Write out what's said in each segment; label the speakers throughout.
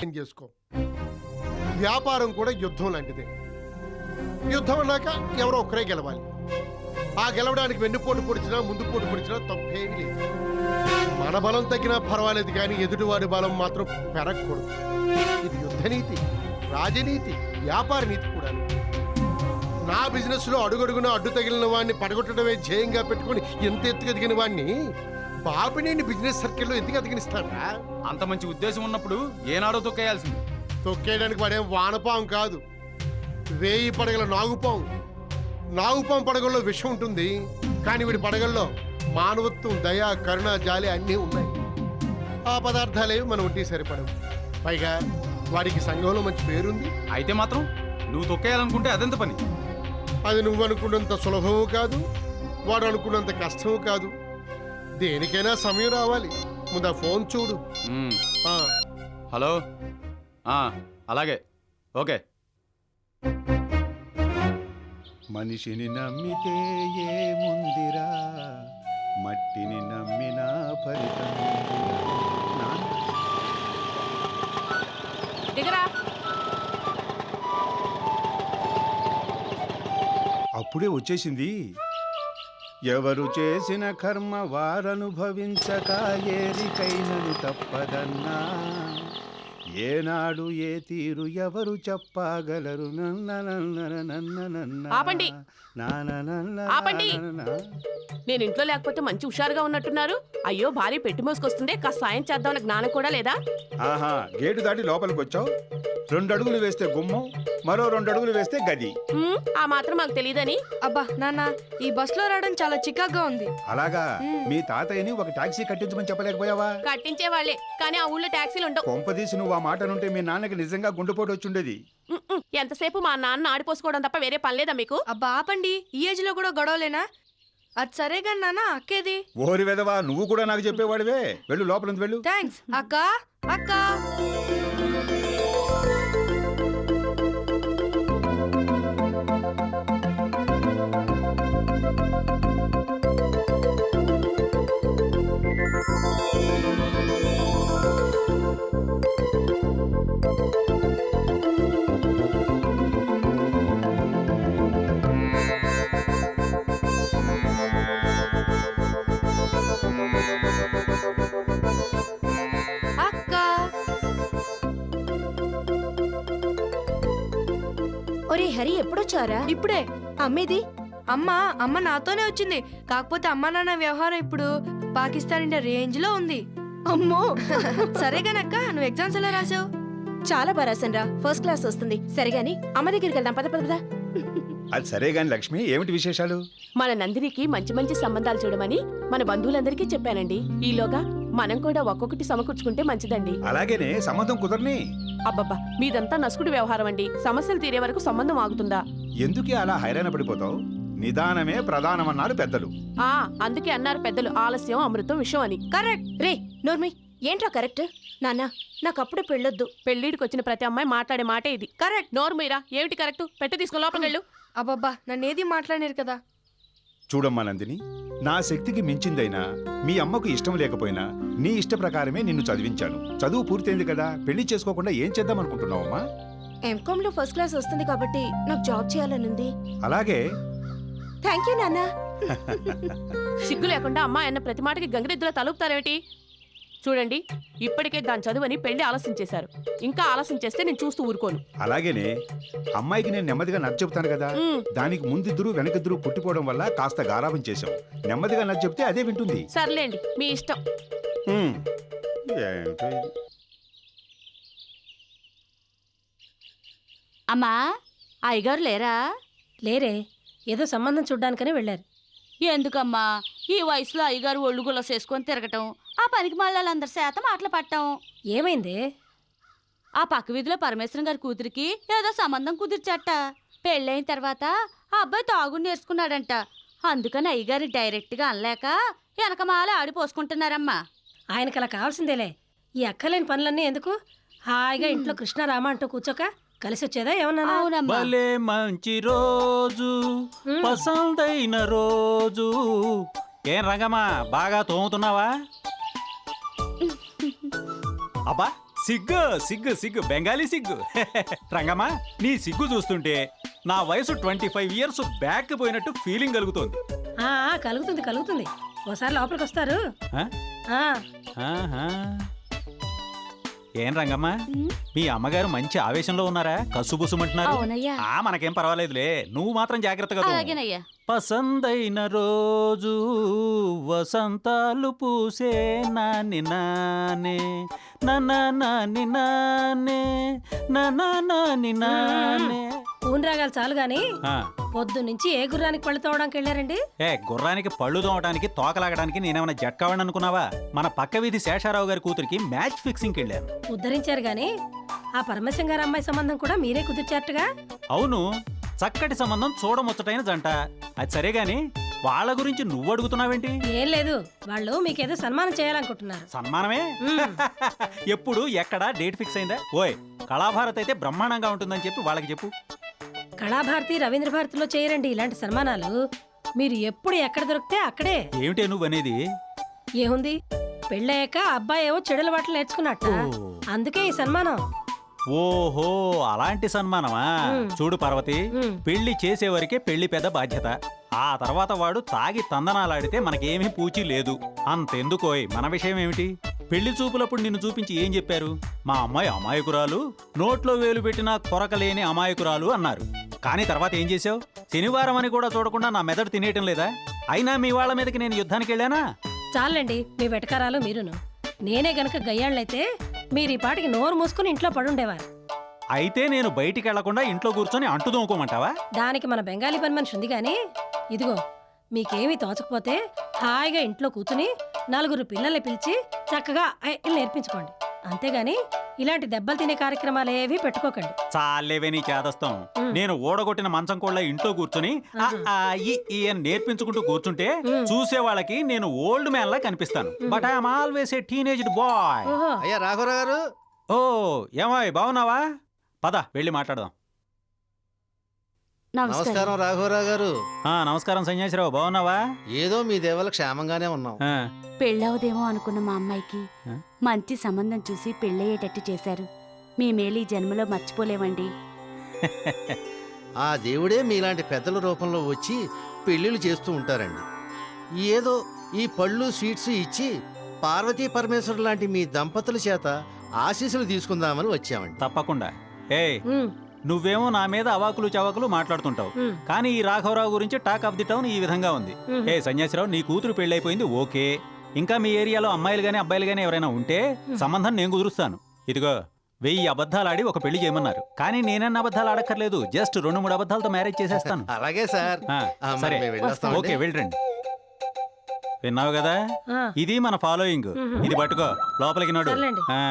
Speaker 1: అర్థం చేసుకో. వ్యాపారం కూడా యుద్ధం లాంటిదే. యుద్ధం అన్నాక ఎవరో ఒక్కరే గెలవాలి. ఆ గెలవడానికి వెన్నుపోటు పొడిచినా ముందు పోటు పొడిచినా తప్పేమీ లేదు. మన బలం తగ్గినా పర్వాలేదు, కానీ ఎదుటివాడి బలం మాత్రం పెరగకూడదు. ఇది యుద్ధనీతి, రాజనీతి, వ్యాపార నీతి కూడా. నా బిజినెస్ లో అడుగడుగున అడ్డు తగిలిన వాడిని పడగొట్టడమే ధ్యేయంగా పెట్టుకుని ఎంత ఎత్తుకు ఎదిగిన వాడిని బాపినేని బిజినెస్ సర్కిల్లో ఎందుకు ఎదిగినిస్తాడా?
Speaker 2: అంత మంచి ఉద్దేశం ఉన్నప్పుడు ఏనాడో తొక్కేయాల్సింది.
Speaker 1: తొక్కేయడానికి వాడేం వానపాం కాదు, 1000 పడగల నాగుపాం. నాగుపాం పడగల్లో విషం ఉంటుంది, కానీ వీడి పడగల్లో మానవత్వం, దయ, కరుణ, జాలి అన్నీ ఉన్నాయి. ఆ పదార్థాలేవి మన ఒంటికి సరిపడవు. పైగా వాడికి సంఘంలో మంచి పేరుంది.
Speaker 2: అయితే మాత్రం నువ్వు తొక్కేయాలనుకుంటే అదెంత పని?
Speaker 1: అది నువ్వు అనుకున్నంత సులభము కాదు, వాడు అనుకున్నంత కష్టము కాదు. దేనికైనా సమయం రావాలి. ముందు ఆ ఫోన్ చూడు.
Speaker 2: హలో, అలాగే, ఓకే.
Speaker 3: మనిషిని నమ్మితే ఏముందిరా, మట్టిని నమ్మిన ఫలితం. అప్పుడే వచ్చేసింది. ఎవరు చేసిన కర్మ వారనుభవించక ఏరికైనను తప్పదన్నా, ఏనాడు ఏ తీరు ఎవరు చెప్పగలరు.
Speaker 4: ఆపండి. ఆపండి. నేను ఇంట్లో లేకపోతే మంచి హుషారుగా ఉన్నట్టున్నారు. అయ్యో, భార్య పెట్టి మోసుకొస్తుందే, కాస్త సాయం చేద్దామన్న జ్ఞానం కూడా లేదా?
Speaker 3: ఆహా, గేటు దాటి లోపలికి వచ్చావు. 2 అడుగులు వేస్తే గుమ్మం, మరో 2 అడుగులు వేస్తే గది.
Speaker 4: ఆ మాత్రం మాకు తెలియదని.
Speaker 5: అబ్బా నాన్న, ఈ బస్ లో రావడం చాలా చికాగ్గా ఉంది.
Speaker 3: అలాగా? మీ తాతయ్యని ఒక టాక్సీ కట్టించమని చెప్పలేకపోయావా?
Speaker 4: కట్టించే వాళ్ళే, కానీ ఆ ఊళ్ళో టాక్సీలు ఉండవు.
Speaker 3: కొంపదీసి నువ్వు ఆ మాట నుంటే మీ నాన్నకి నిజంగా గుండెపోటు వచ్చుండేది.
Speaker 4: ఎంతసేపు మా నాన్న ఆడిపోసుకోవడం తప్ప వేరే పని లేదా మీకు?
Speaker 5: అబ్బా ఆపండి, ఈ ఏజ్ లో కూడా గొడవలేనా? అది సరేగా నాన్న, అక్కేది?
Speaker 3: ఓరి వెదవా, నువ్వు కూడా నాకు చెప్పేవాడివే. వెళ్ళు, లోపలికి వెళ్ళు.
Speaker 5: థ్యాంక్స్ అక్క. అక్క
Speaker 6: ఒరే హరి, ఎప్పుడొచ్చారా?
Speaker 5: ఇప్పుడే.
Speaker 6: అమ్మేది?
Speaker 5: అమ్మ నాతోనే వచ్చింది. కాకపోతే అమ్మ నాన్న వ్యవహారం ఇప్పుడు పాకిస్తాన్ ఇండియా రేంజ్ లో ఉంది.
Speaker 6: అమ్మో.
Speaker 5: సరేగానక్క, నువ్వు ఎగ్జామ్స్ ఎలా రాసావు?
Speaker 6: చాలా బాగా రాసాను రా, ఫస్ట్ క్లాస్ వస్తుంది. సరేగాని అమ్మ దగ్గరికి వెళ్దాం, పద పద.
Speaker 3: అది సరే గాని లక్ష్మి, ఏమిటి విశేషాలు?
Speaker 4: మన నందినికి మంచి మంచి సంబంధాలు చూడమని మన బంధువులందరికీ చెప్పానండి. ఈలోగా మనం కూడా ఒక్కొక్కటి సమకూర్చుకుంటే మంచిదండి.
Speaker 3: అలాగేనే, సంబంధం కుదరని.
Speaker 4: అబ్బబ్బా, మీదంతా నసుకుడు వ్యవహారం అండి. సమస్యలు తీరే వరకు సంబంధం ఆగుతుందా?
Speaker 3: ఎందుకే అలా హైరాణ పడిపోతావు? నిదానమే ప్రధానమన్నారు పెద్దలు.
Speaker 4: అందుకే అన్నారు పెద్దలు, ఆలస్యం అమృతం విషయం అని.
Speaker 5: కరెక్ట్.
Speaker 6: రే నోర్మి, ఏంట్రా కరెక్ట్? నాన్న, నాకు అప్పుడే పెళ్ళొద్దు.
Speaker 4: పెళ్లిడికి వచ్చిన ప్రతి అమ్మాయి మాట్లాడే మాటే ఇది.
Speaker 5: కరెక్ట్.
Speaker 4: నోర్మీరా, ఏమిటి కరెక్ట్? పెట్టి తీసుకుని లోపలికి వెళ్ళు.
Speaker 5: అబ్బబ్బా, నన్నేది మాట్లాడారు కదా.
Speaker 3: చూడమ్మా నందిని, నా శక్తికి మించిందైనా మీ అమ్మకు ఇష్టం లేకపోయినా నీ ఇష్ట ప్రకారమే నిన్ను చదివించాను. చదువు పూర్తయింది కదా, పెళ్లి చేసుకోకుండా ఏం చేద్దాం అనుకుంటున్నావమ్మా?
Speaker 6: ఎంకామ్ లో ఫస్ట్ క్లాస్ వస్తుంది కాబట్టి నాకు జాబ్ చేయాలనుంది.
Speaker 3: అలాగే.
Speaker 6: థ్యాంక్ యూ నాన్న.
Speaker 4: సిగ్గు లేకుండా అమ్మా అన్న ప్రతి మాటకి గంగిరెద్దులా తలుపుతారేమిటి? చూడండి, ఇప్పటికే దాని చదువని పెళ్లి ఆలస్యం చేశారు. ఇంకా ఆలస్యం చేస్తే నేను చూస్తూ ఊరుకోను.
Speaker 3: అలాగేనే, అమ్మాయికి నేను నెమ్మదిగా నచ్చ చెప్తాను కదా. దానికి ముందిద్దరు వెనకిద్దరు పుట్టిపోవడం వల్ల కాస్త గారాబం చేశాం. నెమ్మదిగా నచ్చ చెప్తే అదే వింటుంది.
Speaker 4: సర్లేండి, మీ ఇష్టం.
Speaker 7: అమ్మా, అయ్యగారు లేరా?
Speaker 8: లేరే, ఏదో సంబంధం చూడ్డానికనే వెళ్ళారు.
Speaker 7: ఎందుకమ్మా ఈ వయసులో అయ్యగారు ఒళ్ళు గుల్లసేసుకొని తిరగటం, ఆ పనికి మళ్ళీ చేత మాటలు పట్టం?
Speaker 8: ఏమైంది?
Speaker 7: ఆ పక్క వీధిలో పరమేశ్వరం గారి కూతురికి ఏదో సంబంధం కుదిర్చట. పెళ్ళైన తర్వాత ఆ అబ్బాయి తాగుడు నేర్చుకున్నాడంట. అందుకని అయ్యగారు డైరెక్ట్గా అనలేక వెనకమాల ఆడిపోసుకుంటున్నారమ్మా.
Speaker 8: ఆయనకి అలా కావాల్సిందేలే. ఈ అక్కలేని పనులన్నీ ఎందుకు? హాయిగా ఇంట్లో కృష్ణారామ అంటూ కూర్చోక కలిసి వచ్చేదా ఏమన్నా?
Speaker 9: భలే మంచి రోజు, పసందైన రోజు. ఏం రంగమ్మా, బాగా తోముతున్నావా? అబ్బా, సిగ్గు సిగ్గు సిగ్గు బెంగాలీ సిగ్గు. రంగమ్మా, నీ సిగ్గు చూస్తుంటే నా వయసు 25 ఇయర్స్ బ్యాక్ పోయినట్టు ఫీలింగ్ కలుగుతోంది.
Speaker 8: ఆ, కలుగుతుంది కలుగుతుంది. ఓసారి లోపలికి వస్తారు.
Speaker 9: ఆ?
Speaker 8: ఆ,
Speaker 9: ఆహా. ఏం రంగమ్మా, మీ అమ్మగారు మంచి ఆవేశంలో ఉన్నారా? కసుబుసుమంటున్నారు.
Speaker 7: అవునయ్యా.
Speaker 9: మనకేం పర్వాలేదులే, నువ్వు మాత్రం జాగ్రత్తగా తోము.
Speaker 7: అలాగేనయ్యా.
Speaker 9: పసందైన రోజు వసంతాలు పూసే నాని నానే నాని నానే నాని నానే.
Speaker 8: ఊన్ రాగాలు చాలు గాని
Speaker 9: ఆ,
Speaker 8: పొద్దు నుంచి ఏ గుర్రానికి పళ్ళు తోవడానికి వెళ్ళారండి?
Speaker 9: గుర్రానికి పళ్ళు తోమడానికి తోకలాగడానికి నేనేమైనా జట్కావాడిని అనుకున్నావా? మన పక్క వీధి శేషారావు గారి కూతురికి మ్యాచ్ ఫిక్సింగ్కి వెళ్ళాను.
Speaker 8: ఉద్ధరించారు గాని ఆ పరమేశం గారి అమ్మాయి సంబంధం కూడా మీరే కుదిర్చారట్టుగా.
Speaker 9: అవును, చక్కటి సంబంధం చూడముచ్చటైన జంట. అది సరే గాని వాళ్ళ గురించి నువ్వు అడుగుతున్నావేంటి?
Speaker 8: ఏం లేదు, వాళ్ళు మీకేదో సన్మానం చేయాలనుకుంటున్నారు.
Speaker 9: సన్మానమే? ఎప్పుడు ఎక్కడ డేట్ ఫిక్స్ అయిందా? ఓయ్, కళాభారత్ అయితే బ్రహ్మాండంగా ఉంటుందని చెప్పి వాళ్ళకి చెప్పు.
Speaker 8: కళాభారతి, రవీంద్ర భారతిలో చేయరండి ఇలాంటి సన్మానాలు. మీరు ఎప్పుడు ఎక్కడ దొరికితే అక్కడే.
Speaker 9: ఏమిటే నువ్వు అనేది?
Speaker 8: ఏముంది, పెళ్ళయ్యాక అబ్బాయి ఏవో చెడుల వాటలు నేర్చుకున్నట్ట, అందుకే ఈ సన్మానం.
Speaker 9: ఓహో, అలాంటి సన్మానమా? చూడు పార్వతి, పెళ్లి చేసేవరకే పెళ్లి పెద్ద బాధ్యత. ఆ తర్వాత వాడు తాగి తందనాలాడితే మనకేమీ పూచి లేదు. అంతెందుకోయ్, మన విషయం ఏమిటి? పెళ్లి చూపులప్పుడు నిన్ను చూపించి ఏం చెప్పారు? మా అమ్మాయి అమాయకురాలు, నోట్లో వేలు పెట్టినా కొరకలేని అమాయకురాలు అన్నారు. కానీ తర్వాత ఏం చేసావు? శనివారం అని కూడా చూడకుండా నా మెదడు తినేయటం లేదా? అయినా మీ వాళ్ళ మీదకి నేను యుద్ధానికి వెళ్ళానా?
Speaker 8: చాలండి మీ వెటకారాలు మీరును. నేనే గనక గయ్యాళ్ళైతే మీరు ఈ పాటికి నోరు మూసుకుని ఇంట్లో పడుండేవారు.
Speaker 9: అయితే నేను బయటికి వెళ్లకుండా ఇంట్లో కూర్చొని అంటు దోముకోమంటావా?
Speaker 8: దానికి మన బెంగాలీ పని మనిషి ఉంది గాని, ఇదిగో మీకేమీ తోచకపోతే హాయిగా ఇంట్లో కూర్చుని 4 పిల్లల్ని పిలిచి చక్కగా ఐలు నేర్పించుకోండి. అంతేగాని ఇలాంటి దెబ్బలు తినే కార్యక్రమాలు ఏవి పెట్టుకోకండి.
Speaker 9: చాలేవే నీ చేదస్తాం. నేను ఓడగొట్టిన మంచం కోళ్ళ ఇంట్లో కూర్చుని ఆ, ఆ, ఈ అని నేర్పించుకుంటూ కూర్చుంటే చూసే వాళ్ళకి నేను ఓల్డ్ మ్యాన్ లా కనిపిస్తాను. But I'm always a teenaged boy.
Speaker 8: ఓహో,
Speaker 10: అయ్యా రాఘవరావు గారు.
Speaker 9: ఓ, ఏమాయ్ బాగున్నావా? పద వెళ్ళి మాట్లాడదాం.
Speaker 10: నమస్కారం రాఘవరావు గారు.
Speaker 9: నమస్కారం సన్యాసిరావు, బాగున్నావా?
Speaker 10: ఏదో మీ దేవల క్షేమంగానే ఉన్నాం.
Speaker 9: ఆ,
Speaker 7: పెళ్ళవదేమో అనుకున్న మా అమ్మాయికి
Speaker 9: ఆ?
Speaker 7: మంచి సంబంధం చూసి పెళ్ళయ్యేటట్టు చేశారు. మీ మేలు ఈ జన్మలో మర్చిపోలేవండి.
Speaker 10: ఆ దేవుడే మీలాంటి పెద్దల రూపంలో వచ్చి పెళ్లిళ్ళు చేస్తూ ఉంటారండి. ఏదో ఈ పళ్ళు స్వీట్స్ ఇచ్చి పార్వతీ పరమేశ్వరు లాంటి మీ దంపతుల చేత ఆశీస్సులు తీసుకుందామని వచ్చామండి.
Speaker 9: తప్పకుండా. ఏయ్,
Speaker 8: ఉమ్,
Speaker 9: నువ్వేమో నా మీద అవాకులు చవాకులు మాట్లాడుతుంటావు,
Speaker 8: ఉమ్,
Speaker 9: కానీ ఈ రాఘవరావు గురించి టాక్ ఆఫ్ ది టౌన్ ఈ విధంగా ఉంది.
Speaker 8: ఉమ్.
Speaker 9: ఏ సన్యాసిరావు, నీ కూతురు పెళ్ళైపోయింది, ఓకే. ఇంకా మీ ఏరియాలో అమ్మాయిలు గానీ అబ్బాయిలు గానీ ఎవరైనా ఉంటే సంబంధం నేను కుదురుస్తాను. ఇదిగో 1000 అబద్ధాలు ఆడి ఒక పెళ్లి చేయమన్నారు, కానీ నేనన్న అబద్ధాలు ఆడక్కర్లేదు. జస్ట్ 2-3 అబద్ధాలతో మ్యారేజ్ చేసేస్తాను.
Speaker 10: అలాగే సార్.
Speaker 9: ఆ,
Speaker 10: మరి
Speaker 9: సరే,
Speaker 10: మేము వెళ్ళొస్తామండి.
Speaker 9: ఓకే, వెళ్ళండి. విన్నావు కదా,
Speaker 8: ఆ,
Speaker 9: ఇది మన ఫాలోయింగ్. ఇది పట్టుకో, లోపలికి నడు.
Speaker 8: సర్లేండి.
Speaker 9: ఆ,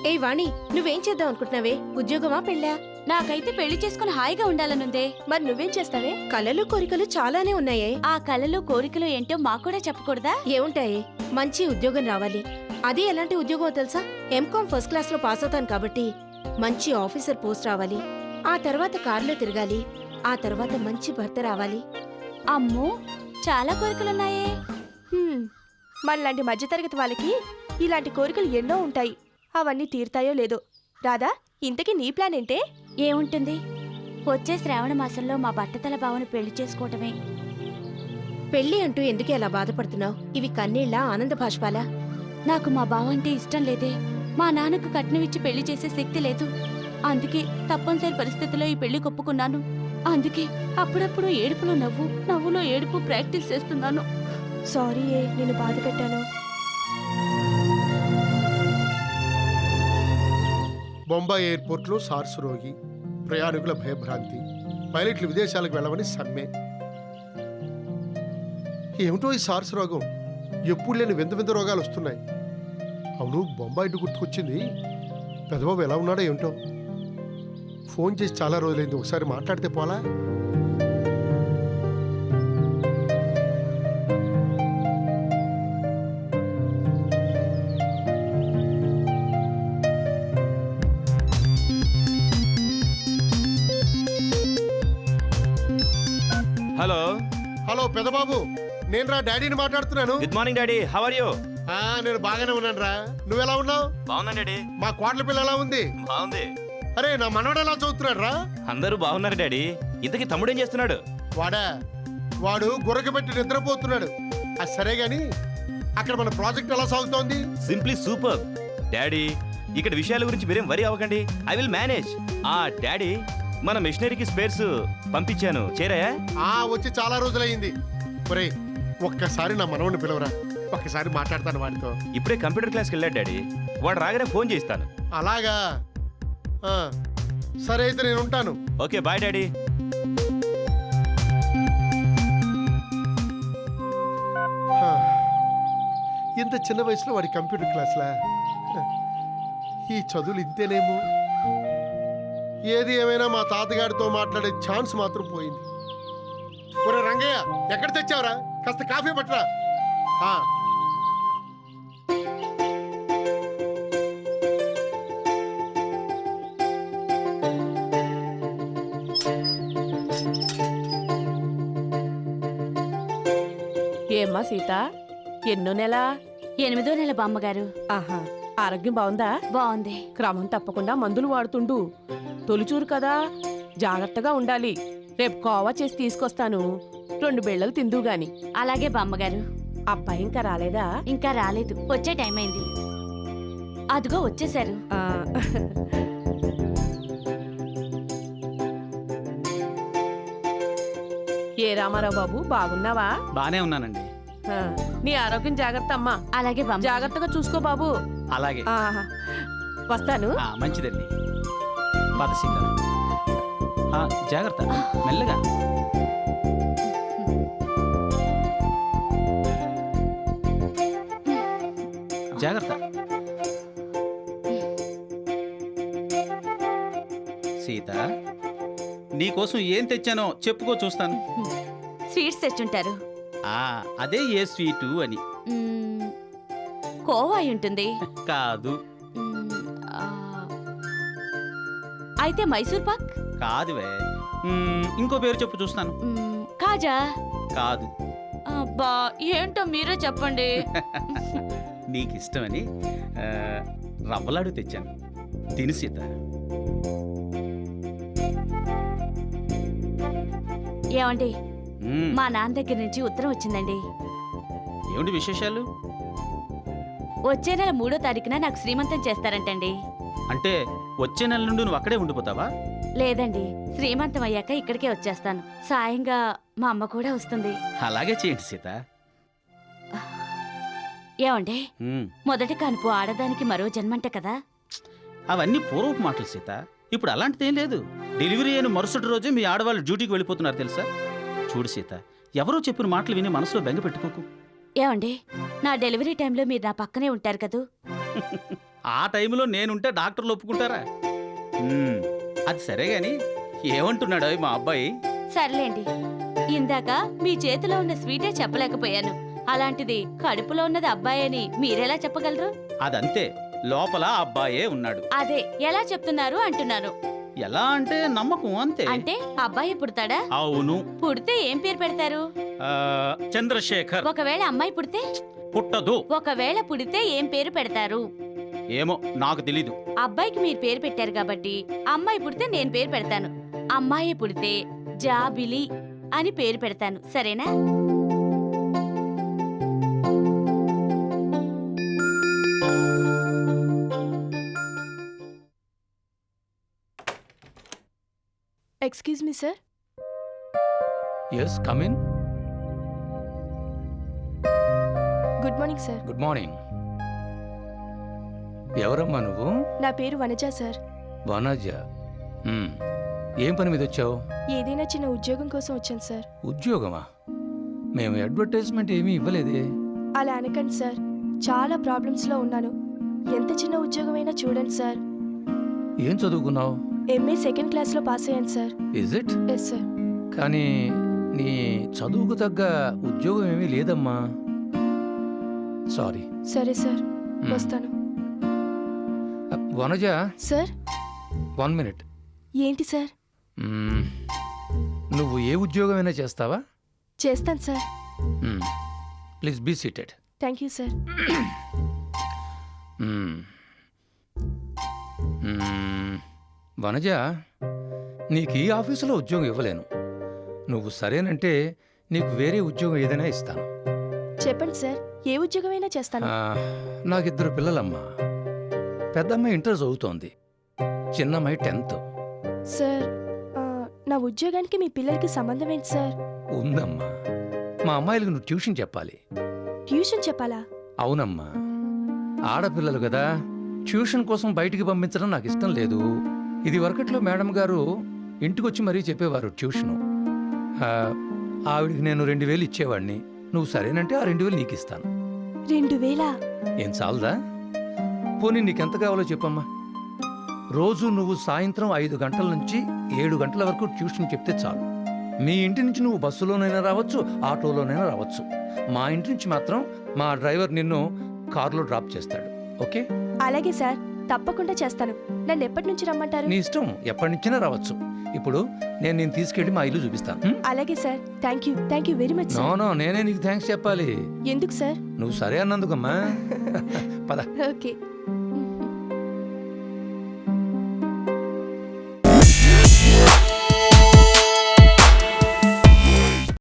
Speaker 6: ఏ వాణి, నువ్వేం చేద్దాం అనుకుంటున్నావే? ఉద్యోగమా పెళ్ళా?
Speaker 7: నాకైతే పెళ్లి చేసుకుని హాయిగా ఉండాలనుందే.
Speaker 6: మరి నువ్వేం చేస్తావే? కలలు కోరికలు చాలానే ఉన్నాయే.
Speaker 7: ఆ కళలు కోరికలు ఏంటో మాకు కూడా చెప్పకూడదా?
Speaker 6: ఏముంటాయే, మంచి ఉద్యోగం రావాలి. అది ఎలాంటి ఉద్యోగమో తెలుసా? ఎంకామ్ ఫస్ట్ క్లాస్ లో పాస్ అవుతాను కాబట్టి మంచి ఆఫీసర్ పోస్ట్ రావాలి. ఆ తర్వాత కార్లో తిరగాలి. ఆ తర్వాత మంచి భర్త రావాలి.
Speaker 7: అమ్మో, చాలా కోరికలున్నాయే.
Speaker 6: మనలాంటి మధ్యతరగతి వాళ్ళకి ఇలాంటి కోరికలు ఎన్నో ఉంటాయి. అవన్నీ తీరుతాయో లేదో. రాధా, ఇంతకీ నీ ప్లాన్ ఏంటే?
Speaker 7: ఏముంటుంది, వచ్చే శ్రావణ మాసంలో మా బట్టతల బావను పెళ్లి చేసుకోవటమే.
Speaker 6: పెళ్లి అంటూ ఎందుకే అలా బాధపడుతున్నావు? ఇవి కన్నీళ్ళ, ఆనంద భాష్పాలా?
Speaker 7: నాకు మా బావ అంటే ఇష్టం లేదే. మా నాన్నకు కట్నమిచ్చి పెళ్లి చేసే శక్తి లేదు. అందుకే తప్పనిసరి పరిస్థితిలో ఈ పెళ్లి ఒప్పుకున్నాను. అందుకే అప్పుడప్పుడు ఏడుపులో నవ్వు, నవ్వులో ఏడుపు ప్రాక్టీస్ చేస్తున్నాను.
Speaker 6: సారీ, నేను బాధ పెట్టాను.
Speaker 1: బొంబాయి ఎయిర్పోర్ట్లో సార్స్ రోగి, ప్రయాణికుల భయభ్రాంతి, పైలట్లు విదేశాలకు వెళ్ళమని సమ్మె. ఏమిటో ఈ సార్స్ రోగం, ఎప్పుడు లేని వింత వింత రోగాలు వస్తున్నాయి. అవును, బొంబాయి గుర్తుకొచ్చింది. పెదబాబు ఎలా ఉన్నాడో ఏమిటో. ఫోన్ చేసి చాలా రోజులైంది, ఒకసారి మాట్లాడితే పోలా?
Speaker 2: హలో
Speaker 1: హలో పెదబాబు, నేను రా డాడీని మాట్లాడుతున్నాను.
Speaker 11: Good morning daddy, how are you?
Speaker 1: నేను బాగానే ఉన్నాను రా. నువ్వెలా ఉన్నావు?
Speaker 11: బాగున్నాను డాడీ.
Speaker 1: మా కోట్ల పిల్ల ఎలా ఉంది?
Speaker 11: బాగుంది.
Speaker 1: అరే నా మనవడు ఎలా చదువుతున్నాడు రా?
Speaker 11: అందరూ బాగున్నారు డాడీ. ఇంతకీ తమ్ముడు ఏం చేస్తున్నాడు?
Speaker 1: వాడు గుర్రకి పెట్టి నిద్రపోతున్నాడు. అది సరే గాని అక్కడ మన ప్రాజెక్ట్ ఎలా సాగుతోంది?
Speaker 11: Simply super daddy. ఇక్కడ విషయాల గురించి మీరేం వరి అవ్వకండి, ఐ విల్ మేనేజ్. డాడీ, మన మిషనరీకి స్పేర్స్ పంపించాను, చేరాయా?
Speaker 1: వచ్చి చాలా రోజులయ్యింది. ఒరేయ్ ఒక్కసారి నా మనవడిని పిలవరా, ఒక్కసారి మాట్లాడతాను వాడితో.
Speaker 11: ఇప్పుడే కంప్యూటర్ క్లాస్కి వెళ్ళాడు డాడీ. వాడు రాగానే ఫోన్ చేస్తాను.
Speaker 1: అలాగా? సరే అయితే నేను ఉంటాను.
Speaker 11: Okay bye daddy.
Speaker 1: ఇంత చిన్న వయసులో వాడి కంప్యూటర్ క్లాస్లా? ఈ చదువులు ఇంతేనేమో. ఏది ఏమైనా మా తాతగారితో మాట్లాడే ఛాన్స్ మాత్రం పోయింది. ఒరే రంగయ్య, ఎక్కడ తెచ్చావురా? కాస్త కాఫీ పట్టరా.
Speaker 4: ఏమ్మా సీత, ఎన్నో నెల?
Speaker 7: 8వ నెల బామ్మగారు.
Speaker 4: ఆహా, ఆరోగ్యం బాగుందా?
Speaker 7: బాగుంది.
Speaker 4: క్రమం తప్పకుండా మందులు వాడుతుండు. తొలిచూరు కదా, జాగ్రత్తగా ఉండాలి. రేపు కోవా చేసి తీసుకొస్తాను, 2 బిళ్ళలు తిందు గాని.
Speaker 7: అలాగే బామ్మగారు.
Speaker 4: అబ్బాయి ఇంకా రాలేదా?
Speaker 7: ఇంకా రాలేదు, వచ్చే టైం అయింది. అదిగో వచ్చేసారు.
Speaker 4: ఏ రామారావు బాబు, బాగున్నావా?
Speaker 2: బానే ఉన్నానండి.
Speaker 4: నీ ఆరోగ్యం జాగ్రత్త అమ్మా.
Speaker 7: అలాగే బామ్మ.
Speaker 4: జాగ్రత్తగా చూసుకో బాబు.
Speaker 2: అలాగే.
Speaker 4: వస్తాను.
Speaker 2: మంచిదండి. పద సీత. జాగ్రత్త, మెల్లగా. జాగ్రత్త. సీత, నీకోసం ఏం తెచ్చానో చెప్పుకో, చూస్తాను.
Speaker 7: స్వీట్స్ తెచ్చుంటారు.
Speaker 2: అదే ఏ స్వీటు అని.
Speaker 7: కోవా అయి ఉంటుంది.
Speaker 2: కాదు.
Speaker 7: అయితే మైసూర్ పాక్?
Speaker 2: కాదువే, ఇంకో పేరు చెప్పు, చూస్తాను.
Speaker 7: కాజా?
Speaker 2: కాదు.
Speaker 7: అబ్బా, ఏంటో మీరే చెప్పండి.
Speaker 2: నీకు ఇష్టమని రవ్వలాడు తెచ్చాను, తిను సీత.
Speaker 7: ఏమండి, మా నాన్న దగ్గర నుంచి ఉత్తరం వచ్చిందండి.
Speaker 2: ఏమిటి విశేషాలు?
Speaker 7: వచ్చే నెల 3వ తారీఖున నాకు శ్రీమంతం చేస్తారంటండి.
Speaker 2: అంటే వచ్చే నెల నుండి నువ్వు అక్కడే ఉండిపోతావా?
Speaker 7: లేదండి, శ్రీమంతం అయ్యాక ఇక్కడికే వచ్చేస్తాను. సాయంగా మా అమ్మ కూడా వస్తుంది.
Speaker 2: అలాగే చేయండి సీత.
Speaker 7: ఏమండి, మొదటి కానుపు ఆడదానికి మరో జన్మంట కదా.
Speaker 2: అవన్నీ పూర్వపు మాటలు సీత. ఇప్పుడు అలాంటిదేం లేదు. డెలివరీ అయిన మరుసటి రోజే మీ ఆడవాళ్ళు డ్యూటీకి వెళ్ళిపోతున్నారు తెలుసా. చూడు సీత, ఎవరో చెప్పిన మాటలు విని మనసులో బెంగ పెట్టుకోకు.
Speaker 7: ఏమండి, నా డెలివరీ టైంలో మీరు నా పక్కనే ఉంటారు కదూ.
Speaker 2: ఆ టైంలో నేనుంటే డాక్టర్లు ఒప్పుకుంటారా? అది సరే గాని ఏమంటున్నాడు మా అబ్బాయి?
Speaker 7: సర్లేండి, ఇందాక మీ చేతిలో ఉన్న స్వీటే చెప్పలేకపోయాను. అలాంటిది కడుపులో ఉన్నది అబ్బాయి అని మీరెలా చెప్పగలరు?
Speaker 2: అదంతే, లోపల అబ్బాయే ఉన్నాడు.
Speaker 7: అదే ఎలా చెప్తున్నారు అంటున్నాను.
Speaker 2: ఎలా అంటే నమ్మకం అంతే.
Speaker 7: అంటే అబ్బాయి పుడతాడా?
Speaker 2: అవును.
Speaker 7: పుడితే ఏం పేరు పెడతారు?
Speaker 2: చంద్రశేఖర్.
Speaker 7: ఒకవేళ అమ్మాయి పుడితే?
Speaker 2: పుట్టదు.
Speaker 7: ఒకవేళ పుడితే ఏం పేరు పెడతారు?
Speaker 2: ఏమో నాకు తెలీదు.
Speaker 7: అబ్బాయికి మీరు పేరు పెట్టారు కాబట్టి అమ్మాయి పుడితే నేను పేరు పెడతాను. అమ్మాయి పుడితే జాబిలి అని పేరు పెడతాను, సరేనా?
Speaker 5: Excuse me sir.
Speaker 12: Yes, come in.
Speaker 5: Good morning sir.
Speaker 12: Good morning. ఎవరమ్మా నువ్వు?
Speaker 5: నా పేరు వనజ సార్.
Speaker 12: వనజ. ఏం పని మీద వచ్చావు?
Speaker 5: ఏదైనా చిన్న ఉద్యోగం కోసం వచ్చాను సార్.
Speaker 12: ఉద్యోగమా? మేము అడ్వర్టైజ్మెంట్ ఏమీ ఇవ్వలేదే.
Speaker 5: అలా అనకండి సార్, చాలా ప్రాబ్లమ్స్లో ఉన్నాను. ఎంత చిన్న ఉద్యోగమైనా చూడండి సార్.
Speaker 12: ఏం చదువుకున్నావు?
Speaker 5: ఎంఏ సెకండ్ క్లాస్లో పాస్ అయ్యాను sir.
Speaker 12: Is it?
Speaker 5: Yes sir.
Speaker 12: కానీ నీ చదువుకు తగ్గ ఉద్యోగం ఏమీ లేదమ్మా. సారీ.
Speaker 5: సరే సార్, వస్తాను.
Speaker 12: వనజ
Speaker 5: సార్.
Speaker 12: 1 మినిట్.
Speaker 5: ఏంటి సార్?
Speaker 12: నువ్వు ఏ ఉద్యోగమైనా చేస్తావా?
Speaker 5: చేస్తాను sir.
Speaker 12: Please be seated.
Speaker 4: Thank you sir.
Speaker 12: Vanaja, నీకు ఈ ఆఫీసులో ఉద్యోగం ఇవ్వలేను. నువ్వు సరేనంటే నీకు వేరే ఉద్యోగం ఏదైనా ఇస్తాను.
Speaker 4: చెప్పండి సార్, ఏ ఉద్యోగమైనా చేస్తాను.
Speaker 12: నాకిద్దరు పిల్లలమ్మా. పెద్దమ్మాయి ఇంటర్ చదువుతోంది, చిన్నమ్మాయి 10th.
Speaker 4: సార్, నా ఉద్యోగానికి మీ పిల్లలకి సంబంధం ఏంటి సార్?
Speaker 12: ఉందమ్మా. మా అమ్మాయిలకు నువ్వు ట్యూషన్ చెప్పాలి.
Speaker 4: ట్యూషన్ చెప్పాలా?
Speaker 12: అవునమ్మా, ఆడపిల్లలు కదా, ట్యూషన్ కోసం బయటికి పంపించడం నాకు ఇష్టం లేదు. ఇది వరకట్లో మేడం గారు ఇంటికొచ్చి మరీ చెప్పేవారు ట్యూషను. ఆవిడికి నేను 2000 ఇచ్చేవాడిని. నువ్వు సరేనంటే ఆ 2000 నీకు ఇస్తాను.
Speaker 4: 2000?
Speaker 12: ఏం చాలదా? పోనీ నీకెంత కావాలో చెప్పమ్మా. రోజు నువ్వు సాయంత్రం 5 గంటల నుంచి 7 గంటల వరకు ట్యూషన్ చెప్తే చాలు. మీ ఇంటి నుంచి నువ్వు బస్సులోనైనా రావచ్చు, ఆటోలోనైనా రావచ్చు. మా ఇంటి నుంచి మాత్రం మా డ్రైవర్ నిన్ను కారులో డ్రాప్ చేస్తాడు. ఓకే?
Speaker 4: అలాగే సార్, తప్పకుండా చేస్తాను. నన్ను ఎప్పటి నుంచి రమ్మంటారు?
Speaker 12: నీ ఇష్టం, ఎప్పటి నుంచినా రావచ్చు. ఇప్పుడు నేను తీసుకెళ్లి మా ఇల్లు చూపిస్తాను.
Speaker 4: అలాగే sir. Thank you very much.
Speaker 12: No, నేనే నీకు థ్యాంక్స్ చెప్పాలి.
Speaker 4: ఎందుకు సార్?
Speaker 12: నువ్వు సరే అన్నందుకమ్మా. పద.
Speaker 4: ఓకే.